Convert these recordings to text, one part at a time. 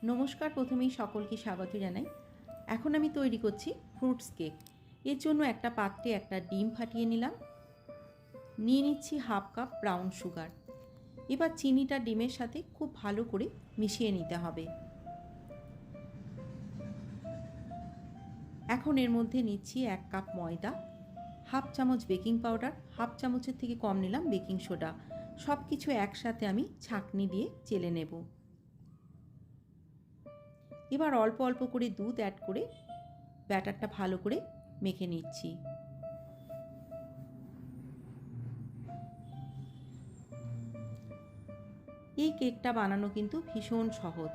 নমস্কার, প্রথমেই সকলকে স্বাগত জানাই। এখন আমি তৈরি করছি ফ্রুটস কেক। এর জন্য একটা পাত্রে একটা ডিম ফাটিয়ে নিলাম, নিয়ে নিচ্ছি হাফ কাপ ব্রাউন সুগার। এবার চিনিটা ডিমের সাথে খুব ভালো করে মিশিয়ে নিতে হবে। এখন এর মধ্যে নিচ্ছি 1 কাপ ময়দা, হাফ চামচ বেকিং পাউডার, হাফ চামচের থেকে কম নিলাম বেকিং সোডা। সব কিছু একসাথে আমি ছাঁকনি দিয়ে চেলে নেব। এবার অল্প অল্প করে দুধ অ্যাড করে ব্যাটারটা ভালো করে মেখে নিচ্ছি। এই কেকটা বানানো কিন্তু ভীষণ সহজ।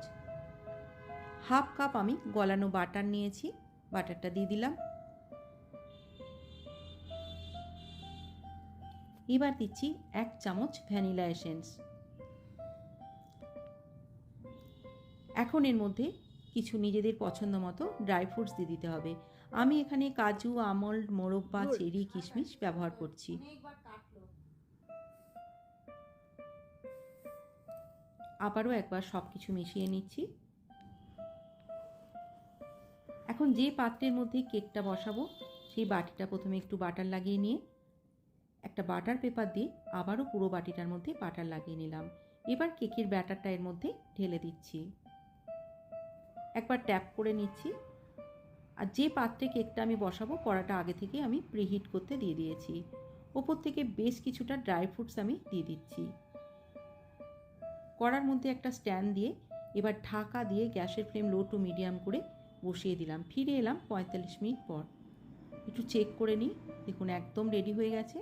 হাফ কাপ আমি গলানো বাটার নিয়েছি, বাটারটা দিয়ে দিলাম। এবার দিচ্ছি 1 চামচ ভ্যানিলা এসেন্স। এখন এর মধ্যে কিছু নিজেদের পছন্দ মতো ড্রাই ফ্রুটস দিয়ে দিতে হবে। আমি এখানে কাজু, আমন্ড, মোরব্বা, চেরি, কিশমিশ ব্যবহার করছি। আবারও একবার সব কিছু মিশিয়ে নিচ্ছি। এখন যে পাত্রের মধ্যে কেকটা বসাবো সেই বাটিটা প্রথমে একটু বাটার লাগিয়ে নিয়ে একটা বাটার পেপার দিয়ে আবারও পুরো বাটিটার মধ্যে বাটার লাগিয়ে নিলাম। এবার কেকের ব্যাটারটা এর মধ্যে ঢেলে দিচ্ছি, একবার ট্যাপ করে নিচ্ছি। আর যে পাত্রে কেকটা আমি বসাবো কড়াটা আগে থেকে আমি প্রিহিট করতে দিয়ে দিয়েছি। ওপর থেকে বেশ কিছুটা ড্রাই ফ্রুটস আমি দিয়ে দিচ্ছি। কড়ার মধ্যে একটা স্ট্যান্ড দিয়ে এবার ঢাকা দিয়ে গ্যাসের ফ্লেম লো টু মিডিয়াম করে বসিয়ে দিলাম। ফিরে এলাম 45 মিনিট পর। একটু চেক করে নিই, দেখুন একদম রেডি হয়ে গেছে।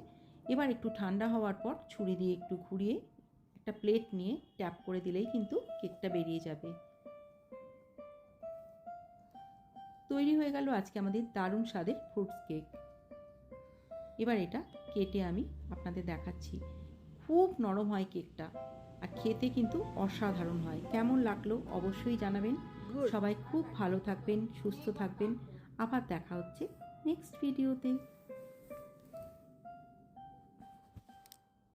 এবার একটু ঠান্ডা হওয়ার পর ছুরি দিয়ে একটু ঘুরিয়ে একটা প্লেট নিয়ে ট্যাপ করে দিলেই কিন্তু কেকটা বেরিয়ে যাবে। তৈরি হয়ে গেল আজকে আমাদের দারুণ স্বাদের ফ্রুটস কেক। এবার এটা কেটে আমি আপনাদের দেখাচ্ছি। খুব নরম হয় কেকটা, আর খেতে কিন্তু অসাধারণ হয়। কেমন লাগলো অবশ্যই জানাবেন। সবাই খুব ভালো থাকবেন, সুস্থ থাকবেন। আবার দেখা হচ্ছে নেক্সট ভিডিওতে।